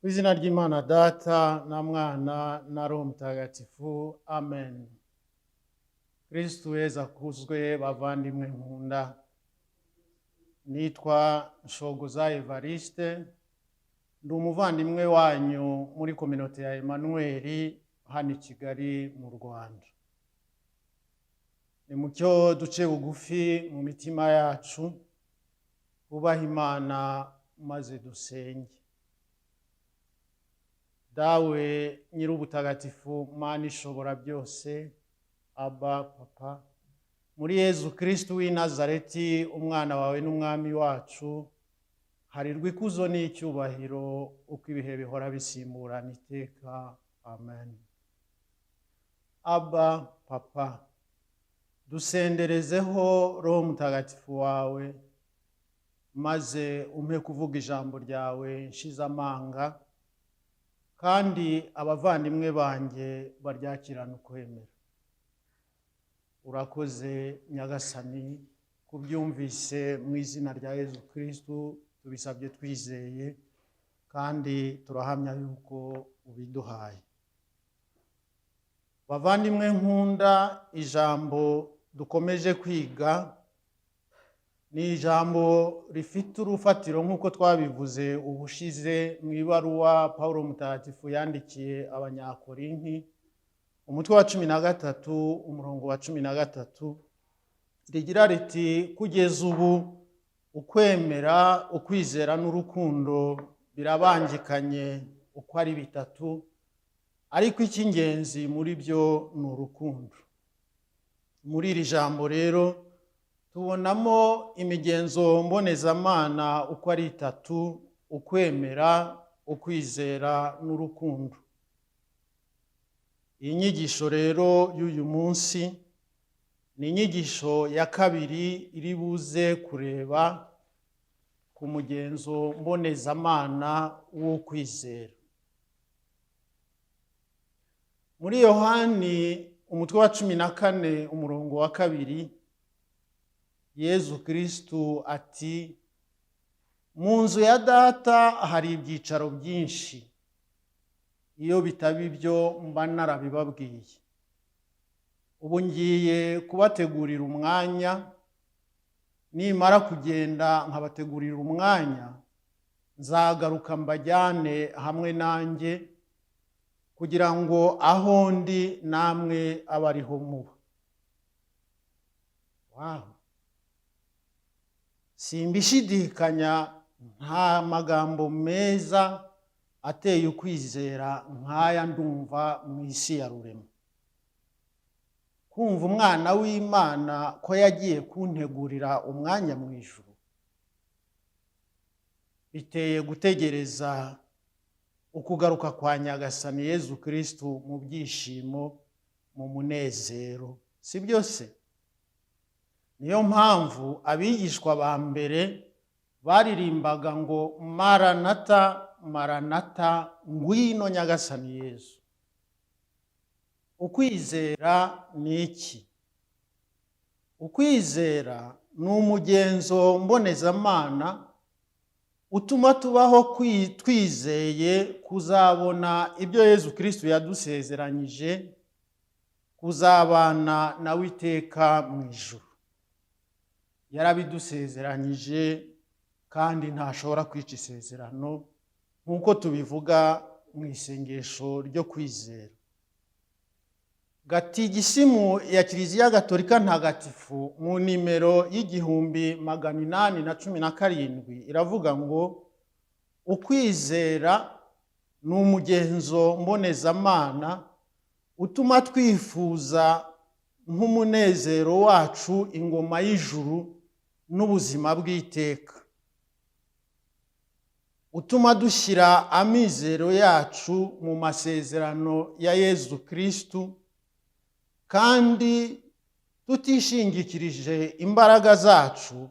Izina ry'Imana Data na Mwana na Roho Mutagatifu. Amen. Kristu Yezu akuzwe, bavandimwe nkunda. Nitwa Nshogoza Evariste, ndi umuvandimwe wanyu muri kominote ya Emmanuel hano i Kigali mu Rwanda. Ni mucyo duce bugufi mu mitima yacu, ubaha Imana maze dusenge. Dawe nyir'ubutagatifu, Mana ishobora byose, Aba Papa, muri Yezu Kristu w'i Nazareti, umwana wawe n'umwami wacu, harirwa ikuzo n'icyubahiro uko ibihe bihora bisimburana iteka. Amen. Aba Papa, dusenderezeho Roho Mutagatifu wawe, maze umpe kuvuga ijambo ryawe nshize amanga, kandi abavandimwe banjye baryakirana ukwemera. Urakoze Nyagasani, kubyumvise mu izina rya Yezu Kristu tubisabye twizeye, kandi turahamya yuko ubiduhaye. Bavandimwe nkunda, ijambo dukomeje kwiga ni ijambo rifite urufatiro nk'uko twabivuze ubushize mu ibaruwa Pawulo Mutagatifu yandikiye Abanyakorinti, umutwe wa 13 umurongo wa 13, rigira riti: kugeza ubu ukwemera, ukwizera n'urukundo birabangikanye uko ari bitatu, ariko icy'ingenzi muri byo ni urukundo. Muri iri jambo rero tubonamo imigenzo mbonezamana uko ari itatu: ukwemera, ukwizera n'urukundo. Iyi nyigisho rero y'uyu munsi ni inyigisho ya kabiri iri buze kureba ku mugenzo mbonezamana wo kwizera. Muri Yohani umutwe wa 14 umurongo wa 2, Yezu Kristu ati: mu nzu ya Data hari ibyicaro byinshi, iyo bitaba ibyo mba narabibabwiye. Ubu ngiye kubategurira umwanya, nimara kugenda nkabategurira umwanya, nzagaruka mbajyane hamwe nanjye, kugira ngo aho ndi namwe abe ariho muba. Wow! Simbishidikanya, nta magambo meza ateye ukwizera nk'aya ndumva mu isi ya rurema. Kumva umwana w'Imana ko yagiye kuntegurira umwanya mu ijuru, biteye gutegereza ukugaruka kwa Nyagasani Yezu Kristu mu byishimo, mu munezero, si byose? Niyo mpamvu abigishwa ba mbere baririmbaga ngo Maranata, Maranata, ngwino Nyagasani Yezu. Ukwizera ni iki? Ukwizera ni umugenzo mbonezamana utuma tubaho twizeye kuzabona ibyo Yezu Kristu yadusezeranyije, kuzabana nawe iteka mu ijuru. Yarabidusezeranyije kandi ntashobora kwica isezerano, nk'uko tubivuga mu isengesho ryo kwizera. Gatigisimu ya Kiliziya Gatolika Ntagatifu mu nimero y'1817 iravuga ngo ukwizera ni umugenzo mbonezamana utuma twifuza nk'umunezero wacu ingoma y'ijuru n'ubuzima bw'iteka. utuma dushyira amizero yacu mu masezerano ya Yezu Kristu, kandi tutishingikirije imbaraga zacu,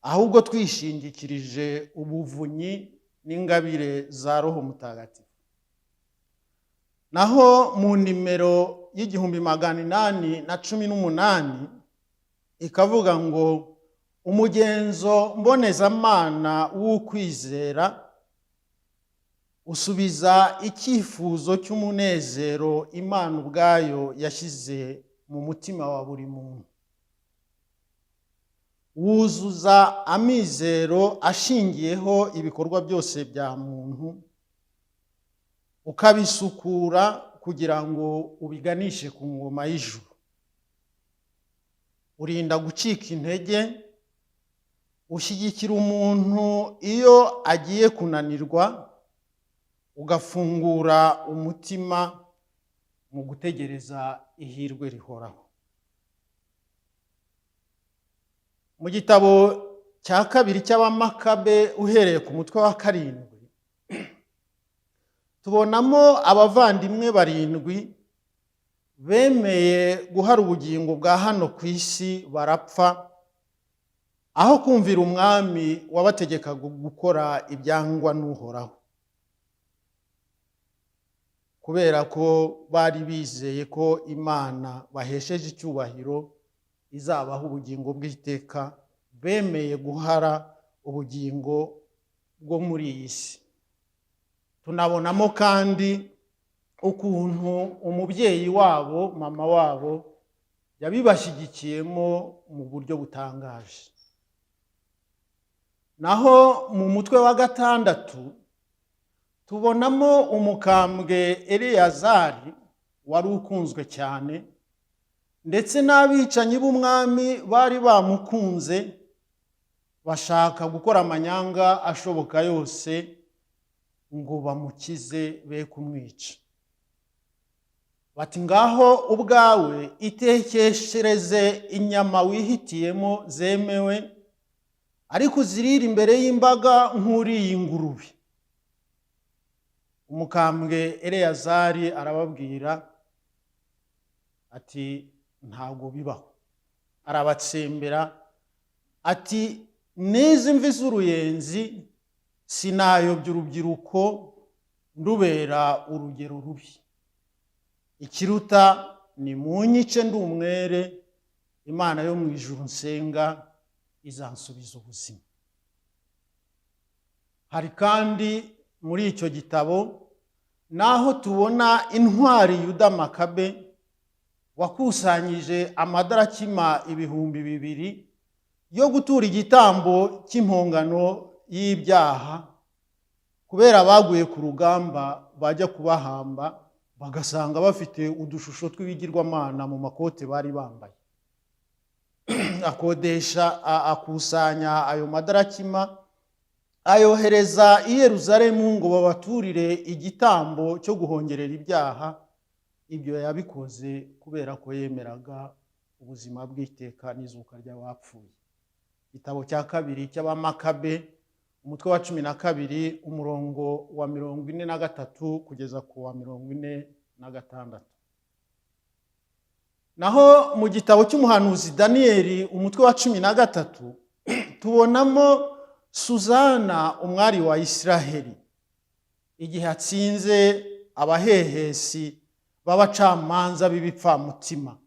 ahubwo twishingikirije ubuvunyi n'ingabire za Roho Mutagatifu. Naho mu nimero y'1818 ikavuga ngo umugenzo mbonezamana w'ukwizera usubiza icyifuzo cy'umunezero Imana ubwayo yashyize mu mutima wa buri muntu. Wuzuza amizero ashingiyeho ibikorwa byose bya muntu, ukabisukura kugira ngo ubiganishe ku ngoma y'ijuru. Urinda gucika intege, ushyigikira umuntu iyo agiye kunanirwa, ugafungura umutima mu gutegereza ihirwe rihoraho. Mu gitabo cya kabiri cy'Abamakabe uhereye ku mutwe wa 7 tubonamo abavandimwe 7 bemeye guhara ubugingo bwa hano ku isi barapfa, aho kumvira umwami wabategekaga gukora ibyangwa n'Uhoraho, kubera ko bari bizeye ko Imana bahesheje icyubahiro izabaho ubugingo bw'iteka. Bemeye guhara ubugingo bwo muri iyi si. Tunabonamo kandi ukuntu umubyeyi wabo, mama wabo, yabibashyigikiyemo mu buryo butangaje. Naho mu mutwe wa 6 tubonamo umukambwe Eleyazari wari ukunzwe cyane, ndetse n'abicanyi b'umwami bari bamukunze, bashaka gukora amanyanga ashoboka yose ngo bamukize be kumwica. Bati ngaho ubwawe itekeshereze inyama wihitiyemo zemewe, ariko uzirire imbere y'imbaga nk'uriye ingurube. Umukambwe Eleyazari arababwira ati ntabwo bibaho. Arabatsembera ati n'izi mvi z'uruyenzi sinayobya urubyiruko ndubera urugero rubi. Ikiruta ni munyice ndi umwere, Imana yo mu ijuru nsenga izansubiza ubuzima. Hari kandi muri icyo gitabo naho tubona intwari Yuda Makabe wakusanyije amadarakima 2,000 yo gutura igitambo cy'impongano y'ibyaha, kubera baguye ku rugamba bajya kubahamba bagasanga bafite udushusho tw'ibigirwamana mu makote bari bambaye. Akodesha akusanya ayo madarakima, ayohereza i Yerusalemu ngo babaturire igitambo cyo guhongerera ibyaha. Ibyo yabikoze kubera ko yemeraga ubuzima bw'iteka n'izuka ry'abapfuye. Igitabo cya 2 cy'Abamakabe umutwe wa 12 umurongo wa 43 kugeza ku wa 46. Naho mu gitabo cy'umuhanuzi Daniyeli umutwe wa 13 tubonamo Suzana umwari wa Isiraheli igihe atsinze abahehesi b'abacamanza b'ibipfamutima.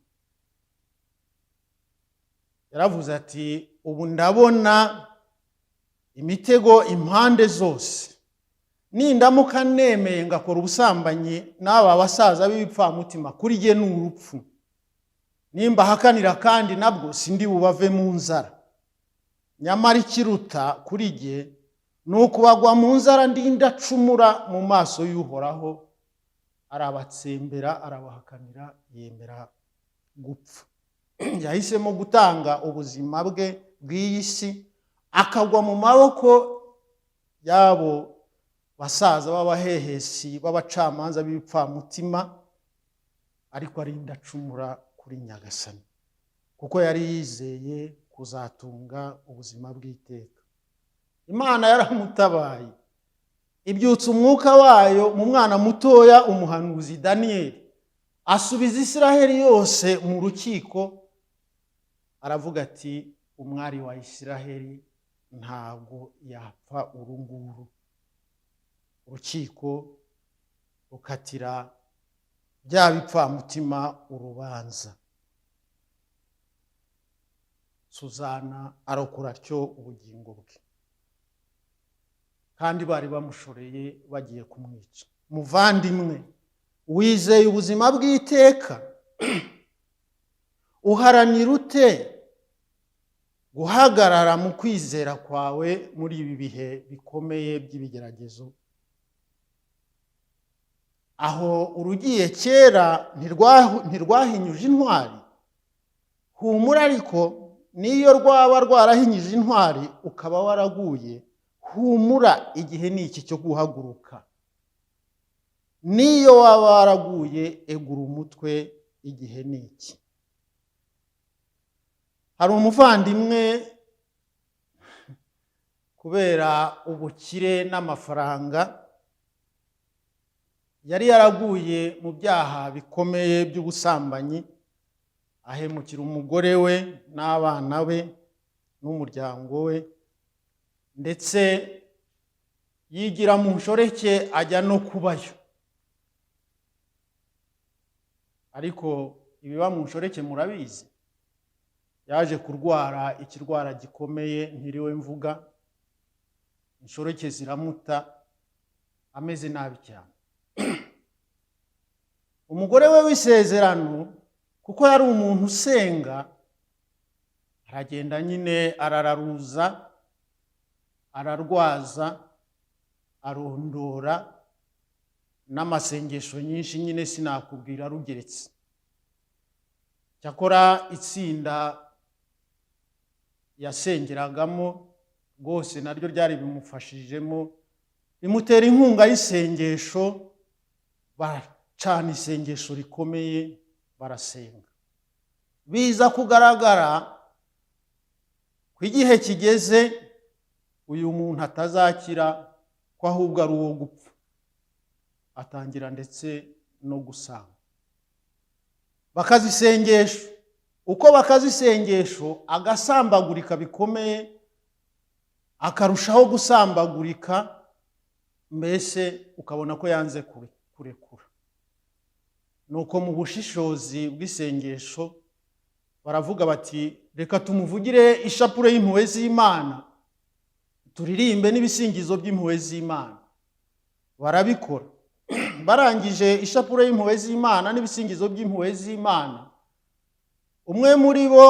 Yaravuze ati ubu ndabona imitego impande zose, nindamuka nemeye ngakora ubusambanyi n'aba basaza b'ibipfamutima kuri jye n'urupfu. Nimba hakanira kandi nabwo sindi bubave mu nzara. Nyamara ikiruta kuri jye n'ukubagwa mu nzara ndindacumura mu maso y'Uhoraho. Arabatsembera, arabahakanira, yemera gupfa. Yahisemo gutanga ubuzima bwe bw'iyi si, akagwa mu maboko yabo basaza b'abahehesi b'abacamanza b'ibipfamutima, ariko arindacumura kuri Nyagasani, kuko yari yizeye kuzatunga ubuzima bw'iteka. Imana yaramutabaye ibyutsa umwuka wayo mu mwana mutoya umuhanuzi Daniyeli, asubiza Isiraheli yose mu rukiko, aravuga ati umwari wa Isiraheli ntabwo yapfa urunguru. Urukiko rukatira bya bipfamutima urubanza. Suzana arokora atyo ubugingo bwe, kandi bari bamushoreye bagiye kumwica. Muvandimwe, wizeye ubuzima bw'iteka, uharanira ute guhagarara mu kwizera kwawe muri ibi bihe bikomeye by'ibigeragezo? Aho urugiye kera ntirwahinyuje intwari. Humura ariko niyo rwaba rwarahinyije intwari ukaba waraguye, humura, igihe ni iki cyo guhaguruka. Niyo waba waraguye, egura umutwe, igihe ni iki. Hari umuvandimwe kubera ubukire n'amafaranga yari yaraguye mu byaha bikomeye by'ubusambanyi, ahemukira umugore we n'abana be n'umuryango we, ndetse yigira mu nshoreke ajya no kubayo. Ariko ibiba mu nshoreke murabizi, yaje kurwara ikirwara gikomeye ntiriwe mvuga, inshoreke ziramuta, ameze nabi cyane. Umugore we w'isezerano, kuko yari umuntu usenga, aragenda nyine arararuza, ararwaza, arondora n'amasengesho nyinshi nyine sinakubwira rugeretse. Cyakora itsinda yasengeragamo rwose naryo ryari bimufashijemo, bimutera inkunga y'isengesho, baracana isengesho rikomeye, barasenga. Biza kugaragara ko igihe kigeze uyu muntu atazakira, ko ahubwo ari uwo gupfa. Atangira ndetse no gusanga. Bakazisengesho, uko bakazisengesho agasambagurika bikomeye, akarushaho gusambagurika, mbese ukabona ko yanze kurekura. Nuko mu bushishozi bw'isengesho baravuga bati reka tumuvugire ishapure y'impuhwe z'Imana, turirimbe n'ibisingizo by'impuhwe z'Imana. Barabikora. Barangije ishapure y'impuhwe z'Imana n'ibisingizo by'impuhwe z'Imana, umwe muri bo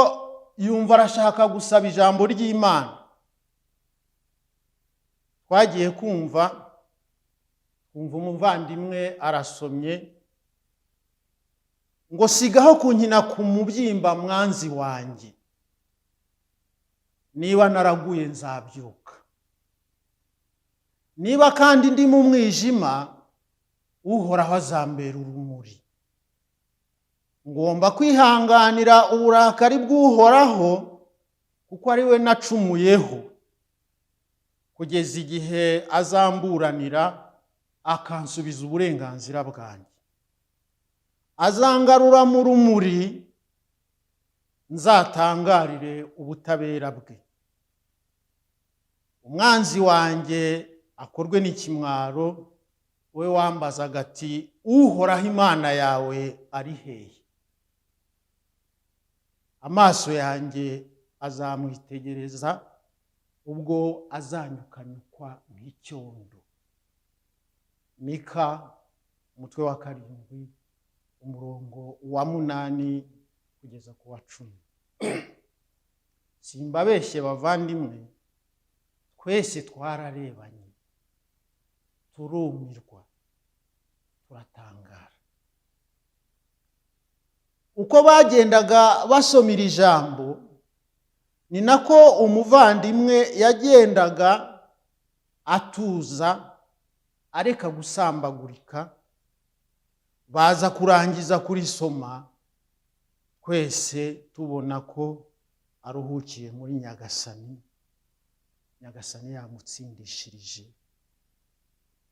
yumva arashaka gusaba ijambo ry'Imana. Twagiye kumva umuvandimwe arasomye ngo sigaho kunkina ku mubyimba mwanzi wanjye, niba naraguye nzabyuka, niba kandi ndi mu mwijima uhoraho azambera urumuri. Ngomba kwihanganira uburakari bw'uhoraho, kuko ari we nacumuyeho, kugeza igihe azamburanira akansubiza uburenganzira bwanjye. Azangarura mu rumuri, nzatangarire ubutabera bwe. Umwanzi wanjye akorwe n'ikimwaro, we wambazaga ati uhoraho Imana yawe ari hehe? Amaso yanjye azamwitegereza ubwo azanyukanyukwa nk'icyondo. Mika umutwe wa 7 umurongo wa 8 kugeza ku wa 10. Simbabeshye bavandimwe, twese twararebanye, turumirwa, turatangara. Uko bagendaga basomira ijambo, ni nako umuvandimwe yagendaga atuza, areka gusambagurika. Baza kurangiza kurisoma, twese tubona ko aruhukiye muri Nyagasani. Nyagasani yamutsindishirije.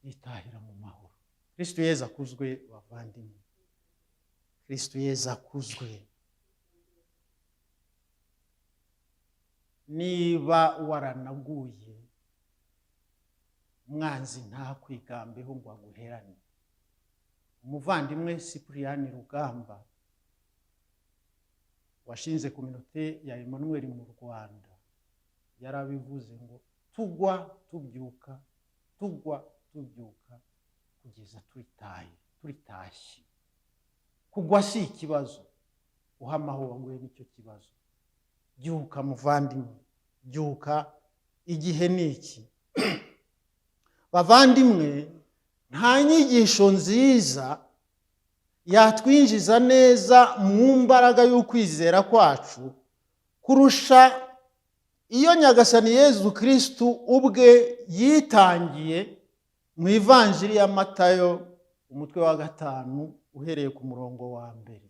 yitahira mu mahoro. Kristo Yezu akuzwe bavandimwe. Kristo Yezu akuzwe. Niba waranaguye, umwanzi ntakwigambeho ngo aguherane. Umuvandimwe Cyprien Rugamba washinze kominote ya Emmanuel mu Rwanda yarabivuze ngo tugwa tubyuka kugeza turitashye. Kugwa si ikibazo, uhamaho waguye nicyo kibazo. Byuka muvandimwe, byuka, igihe niki. Bavandimwe, nta nyigisho nziza yatwinjiza neza mu mbaraga y'ukwizera kwacu kurusha iyo Nyagasani Yezu Kristu ubwe yitangiye mu Ivanjiri ya Matayo umutwe wa 5 uhereye ku murongo wa 1.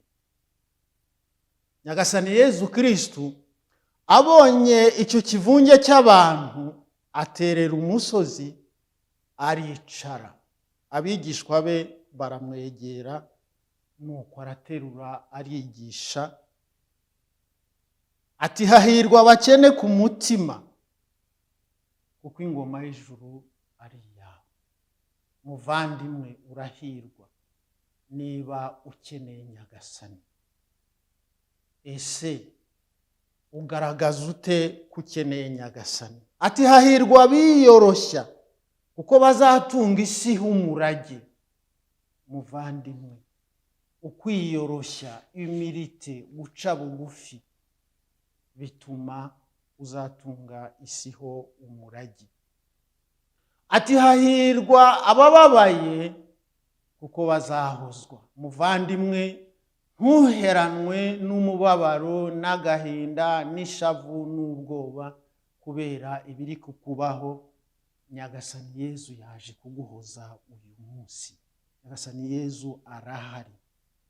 Nyagasani Yezu Kristu abonye icyo kivunge cy'abantu aterera umusozi aricara. Abigishwa be baramwegera, nuko araterura arigisha ati hahirwa abakene ku mutima kuko ingoma y'ijuru ari iyawe. Muvandimwe, urahirwa niba ukeneye Nyagasani. Ese ugaragaza ute kukeneye Nyagasani? Ati hahirwa biyoroshya kuko bazatunga isi h'umurage. Muvandimwe, ukwiyoroshya, humilite, guca bugufi bituma uzatunga isi ho umurage. Ati hahirwa abababaye kuko bazahozwa. Muvandimwe, ntuheranwe n'umubabaro n'agahinda n'ishavu n'ubwoba kubera ibiri kukubaho. Nyagasani Yezu yaje kuguhoza uyu munsi. Nyagasani Yezu arahari.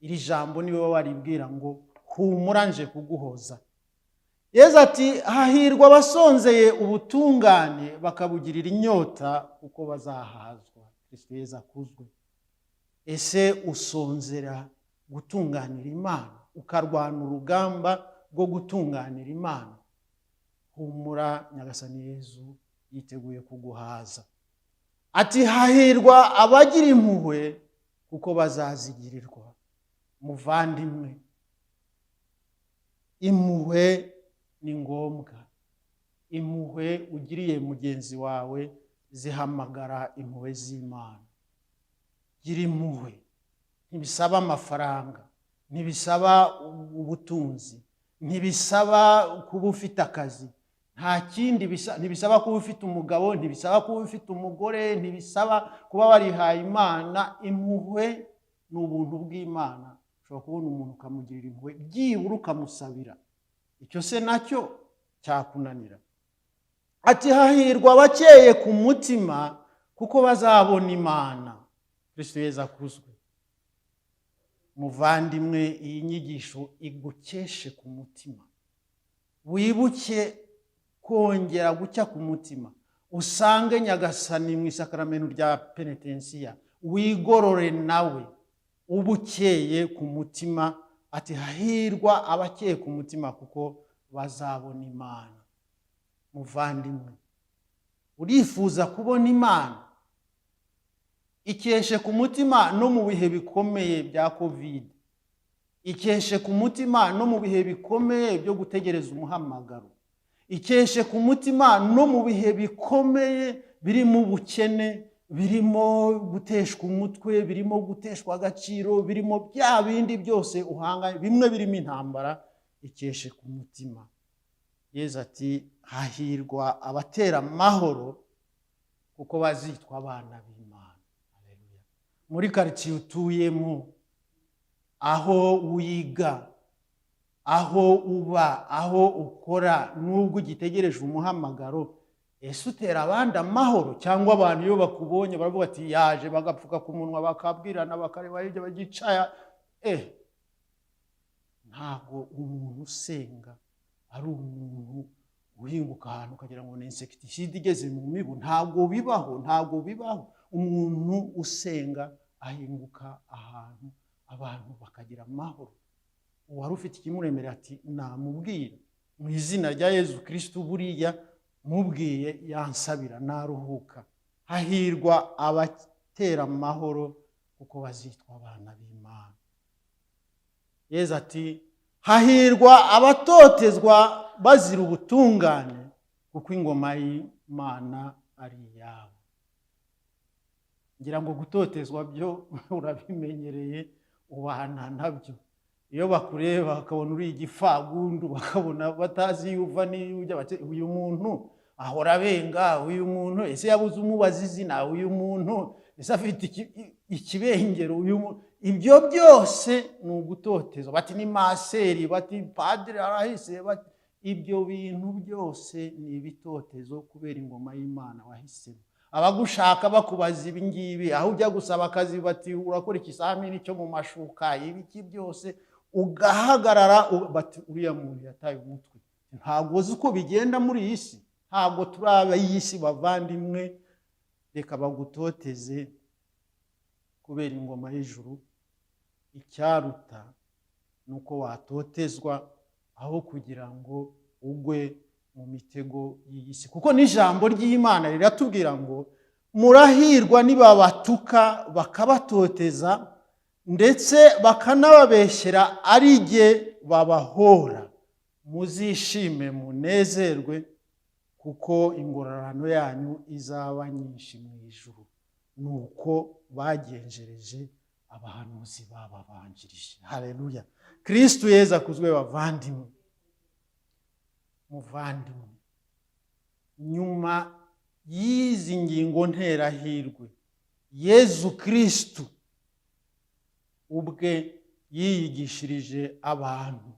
Iri jambo niwe waribwira ngo humura nje kuguhoza. Yezu ati hahirwa abasonzeye ubutungane bakabugirira inyota kuko bazahazwa. Kristo Yezu akuzwe. Ese usonzera gutunganira Imana, ukarwana urugamba rwo gutunganira Imana? Humura, Nyagasani Yezu yiteguye kuguhaza. Ati hahirwa abagira impuhwe kuko bazazigirirwa. Muvandimwe, impuhwe ni ngombwa. Impuhwe ugiriye mugenzi wawe zihamagara impuhwe z'Imana. Gira impuhwe. Ntibisaba amafaranga, ntibisaba ubutunzi, ntibisaba kuba ufite akazi, nta kindi ntibisaba kuba ufite umugabo, ntibisaba kuba ufite umugore, ntibisaba kuba warihaye Imana. Impuhwe ni ubuntu bw'Imana. Ushobora kubona umuntu ukamugirira impuhwe, byibura ukamusabira, icyo se nacyo cyakunanira. Ati hahirwa abakeye ku mutima kuko bazabona Imana. Kristo Yezu akuzwe. Muvandimwe, iyi nyigisho igukeshe ku mutima. Wibuke kongera gucya ku mutima. Usange Nyagasani mu isakaramento rya penetensiya. Wigorore nawe ubukeye ku mutima. Ati hahirwa abakeye ku mutima kuko bazabona Imana. Muvandimwe, urifuza kubona Imana? Ikeshe ku mutima no mu bihe bikomeye bya COVID. Ikeshe ku mutima no mu bihe bikomeye byo gutegereza umuhamagaro. Ikeshe ku mutima no mu bihe bikomeye birimo ubukene, birimo guteshwa umutwe, birimo guteshwa agaciro, birimo bya bindi byose uhanga, bimwe birimo intambara. Ikeshe ku mutima. Yezu ati hahirwa abatera amahoro kuko bazitwa abana b'Imana. Haleluya. Muri quartier utuyemo, aho wiga, aho uba, aho ukora, nubwo ugitegereje umuhamagaro, ese utera abandi amahoro? Cyangwa abantu iyo bakubonye baravuga ati yaje, bagapfuka ku munwa bakabwirana bakareba hirya bagicaya? Ntabwo umuntu usenga ari umuntu uhinguka ahantu ukagira ngo ni insecticide igeze mu mibu. Ntabwo bibaho, ntabwo bibaho. umuntu usenga ahinguka ahantu abantu bakagira amahoro. Uwari ufite ikimuremerera ati namubwira mu izina rya Yezu Kristo, buriya mubwiye yansabira naruhuka. Hahirwa abatera amahoro kuko bazitwa abana b'Imana. Yezu ati hahirwa abatotezwa bazira ubutungane kuko ingoma y'Imana ari iyabo. Ngira ngo gutotezwa byo urabimenyereye, ubana nabyo. Iyo bakureba bakabona uri igifagundu, bakabona batazi yuva n'iyujya, bati uyu muntu ahora benga, uyu muntu ese yabuze umubaza izina, uyu muntu ese afite ikibengero, uyu muntu. Ibyo byose ni ugutotezwa. Bati ni maseri, bati padre arahise, bati ibyo bintu byose ni ibitotezo kubera ingoma y'Imana wahisemo. Abagushaka bakubaza ibi ngibi, aho ujya gusaba akazi bati urakora ikizamini cyo mu mashuka, ibiki byose ugahagarara, bati uriya muntu yataye umutwe. Ntabwo uzi uko bigenda muri iyi si, ntabwo turaba iyi si bavandimwe. Reka bagutoteze kubera ingoma y'ijuru. Icyaruta nuko watotezwa aho kugira ngo ugwe mu mitego y'iyi si. Kuko n'ijambo ry'Imana riratubwira ngo murahirwa nibabatuka bakabatoteza ndetse bakanababeshyera ari jye babahora, muzishime munezerwe kuko ingororano yanyu izaba nyinshi mu ijuru. Nuko bagenjereje abahanuzi bababanjirije. Haleluya. Kristo Yezu akuzwe bavandimwe. Muvandimwe, nyuma y'izi ngingo nterahirwe, Yezu Kristo ubwe yiyigishirije abantu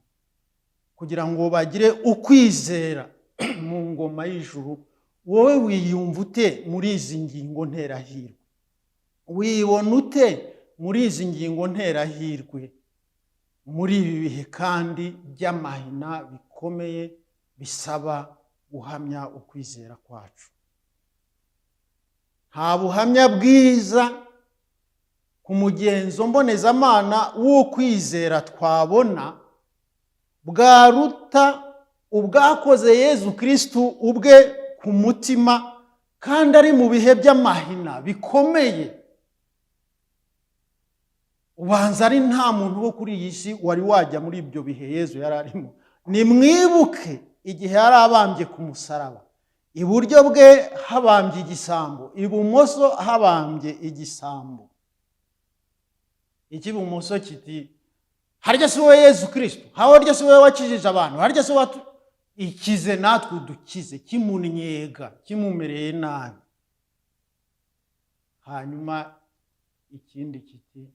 kugira ngo bagire ukwizera mu ngoma y'ijuru. Wowe wiyumva ute muri izi ngingo nterahirwe? Wibona ute muri izi ngingo nterahirwe muri ibi bihe kandi by'amahina bikomeye bisaba guhamya ukwizera kwacu? Nta buhamya bwiza ku mugenzo mbonezamana w'ukwizera twabona bwaruta ubwakoze Yezu Kristo ubwe ku mutima kandi ari mu bihe by'amahina bikomeye. Ubanza ari nta muntu wo kuri iyi si wari wajya muri ibyo bihe Yezu yari arimo. Nimwibuke igihe yari abambye ku musaraba, iburyo bwe habambye igisambo, ibumoso habambye igisambo. Ikibumoso kiti harya si wowe Yezu Kristo, harya si wowe wakijije abantu, harya si wowe ikize natwe dukize, kimunyega kimumereye nabi. Hanyuma ikindi kiti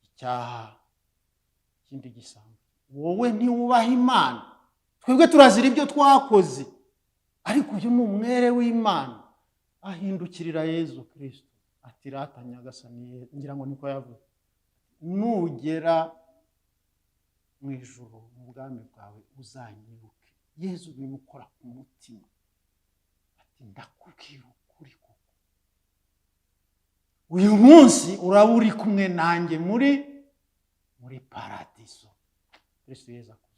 icyaha, ikindi gisambo. Wowe ntiwubaha Imana, twebwe turazira ibyo twakoze, ariko uyu ni umwere w'Imana. Ahindukirira Yezu Kristo ati rata Nyagasani, ngira ngo niko yavuze, nugera mu ijuru mu bwami bwawe uzanyibuke. Yezu bimukora ku mutima ati ndakubwira ukuri koko, uyu munsi uraba uri kumwe nanjye muri paradiso. Kristo Yezu akuze.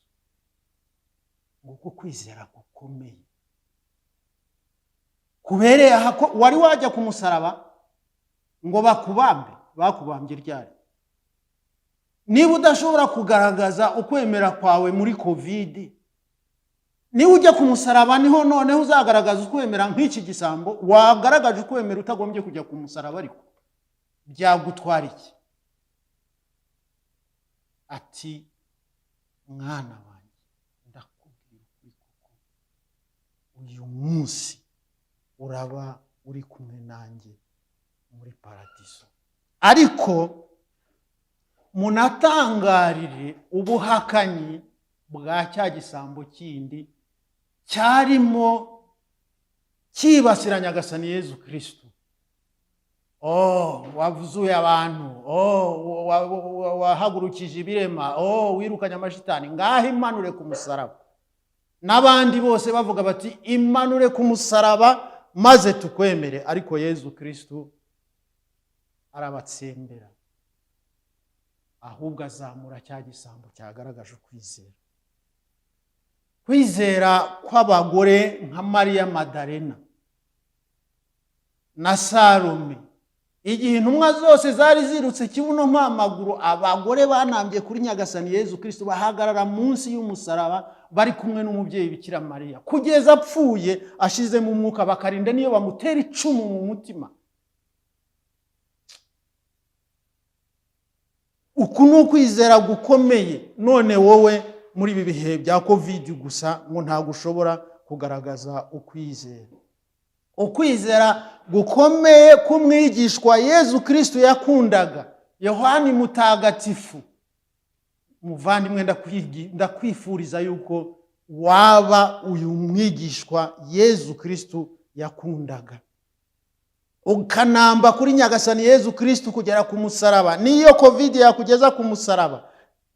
Nguko kwizera gukomeye kubereye aha. Wari wajya ku musaraba ngo bakubambye ryari? Niba udashobora kugaragaza ukwemera kwawe muri COVID, niba ujya ku musaraba niho noneho uzagaragaza ukwemera nk'iki gisambo. Wagaragaje ukwemera utagombye kujya ku musaraba, ariko byagutwara iki? Ati mwana wanjye ndakubwira ukuri koko, uyu munsi uraba uri kumwe nanjye muri paradiso. Ariko munatangarire ubuhakanyi bwa cya gisambo kindi cyarimo kibasira Nyagasani Yezu Kristo. Wavuzuye abantu, wahagurukije ibirema, wirukanye amashitani, ngaho imanure ku musaraba. N'abandi bose bavuga bati imanure ku musaraba, maze tukwemere. Ariko Yezu Kristo arabatsembera, ahubwo azamura cya gisambo cyagaragaje ukwizera. Kwizera kw'abagore nka Mariya Madalena na Salome, igihe intumwa zose zari zirutse kibuno mpamaguru, abagore banambye kuri Nyagasani Yezu Kristo bahagarara munsi y'umusaraba bari kumwe n'umubyeyi Bikira Mariya kugeza apfuye ashize mu mwuka, bakarinda niyo bamutera icumu mu mutima. Uku ni ukwizera gukomeye. None wowe muri ibi bihe bya COVID gusa ngo ntabwo ushobora kugaragaza ukwizera. Ukwizera gukomeye k'umwigishwa Yezu Kristo yakundaga, Yohani Mutagatifu. Muvandimwe, ndakwifuriza yuko waba uyu mwigishwa Yezu Kristo yakundaga, ukanamba kuri Nyagasani Yezu Kristo kugera ku musaraba. Niyo COVID yakugeza ku musaraba,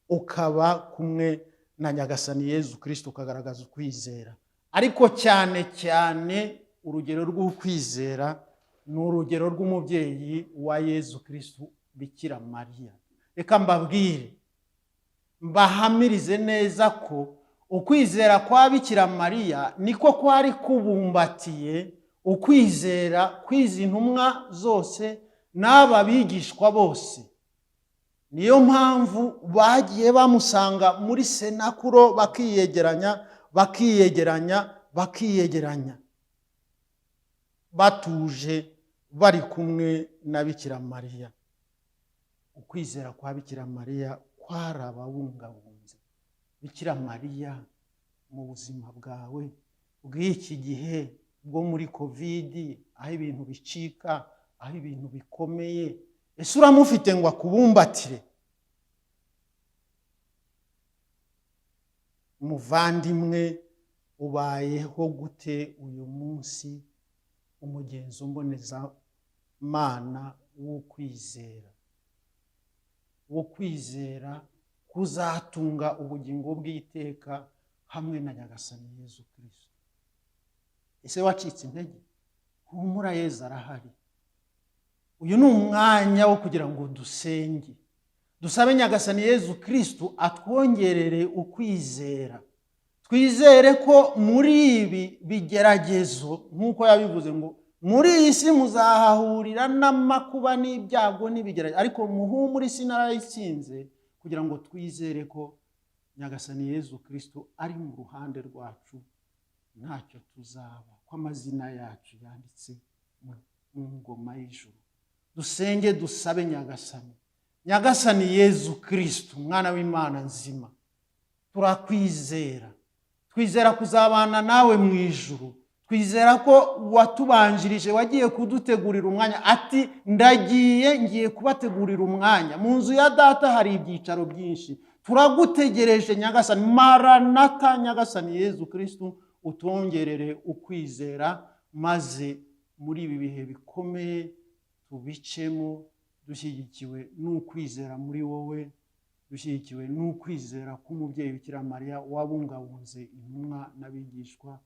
ukaba kumwe na Nyagasani Yezu Kristo, ukagaragaza ukwizera. Ariko cyane cyane urugero rw'ukwizera ni urugero rw'umubyeyi wa Yezu Kristo, Bikira Mariya. Reka mbabwire, mbahamirize neza ko ukwizera kwa Bikira Mariya niko kwari kubumbatiye ukwizera kw'izi ntumwa zose n'aba bigishwa bose. Niyo mpamvu bagiye bamusanga muri senakuro bakiyegeranya batuje bari kumwe na Bikira Mariya. Ukwizera kwa Bikira Mariya kwarababungabunze. Bikira Mariya, mu buzima bwawe bw'iki gihe bwo muri COVID, aho ibintu bicika, aho ibintu bikomeye, ese uramufite ngo akubumbatire? Muvandimwe, ubayeho gute uyu munsi umugenzo mboneza mana w'ukwizera? Wo kwizera kuzatunga ubugingo bw'iteka hamwe na Nyagasani Yezu Kristo. Ese wacitse intege? Humura, Yezu arahari. Uyu ni umwanya wo kugira ngo dusenge, dusabe Nyagasani Yezu Kristo atwongerere ukwizera. Twizere ko muri ibi bigeragezo, nk'uko yabivuze ngo muri iyi si muzahahurira n'amakuba n'ibyago n'ibigeragezo, ariko muhumure, isi narayitsinze. Kugira ngo twizere ko Nyagasani Yezu Kristo ari mu ruhande rwacu, ntacyo tuzaba, ko amazina yacu yanditse mu ngoma y'ijuru. Dusenge dusabe Nyagasani. Nyagasani Yezu Kristo, mwana w'Imana nzima, turakwizera. Twizera kuzabana nawe mu ijuru. Twizera ko watubanjirije, wagiye kudutegurira umwanya. Ati ngiye kubategurira umwanya. Mu nzu ya Data hari ibyicaro byinshi. Turagutegereje Nyagasani. Maranatha, Nyagasani Yezu Kristo, utwongerere ukwizera, maze muri ibi bihe bikomeye tubicemo dushyigikiwe n'ukwizera muri wowe, dushyigikiwe n'ukwizera k'umubyeyi Bikira Mariya wabungabunze intumwa n'abigishwa.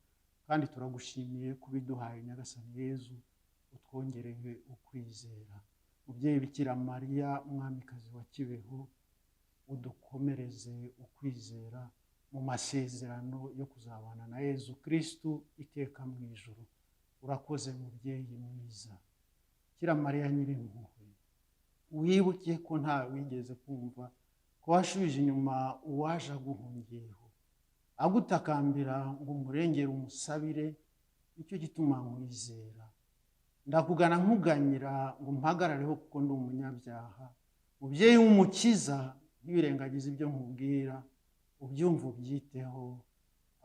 Kandi turagushimiye kubiduhaye Nyagasani Yezu, utwongereye ukwizera. Mubyeyi Bikira Mariya, mwamikazi wa Kibeho, udukomereze ukwizera mu masezerano yo kuzabana na Yezu Kristo iteka mu ijuru. Urakoze mubyeyi mwiza. Bikira Mariya Nyirimpuhwe, wibuke ko nta wigeze kumva ko washubije inyuma uwaje aguhungiyeho, agutakambira ngo umurengere umusabire. Nicyo gituma nkwizera. Ndakugana nkuganyira ngo mpagarareho kuko ndi umunyabyaha. Mubyeyi w'umukiza, ntibirengagize ibyo nkubwira, ubyumva ubyiteho.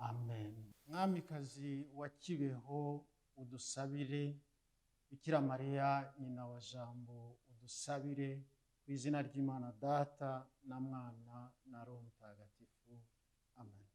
Amen. Mwamikazi wa Kibeho, udusabire. Bikira Mariya nyina wa Jambo, udusabire. Ku izina ry'Imana Data na Mwana na Roho Mutagatifu. Amen.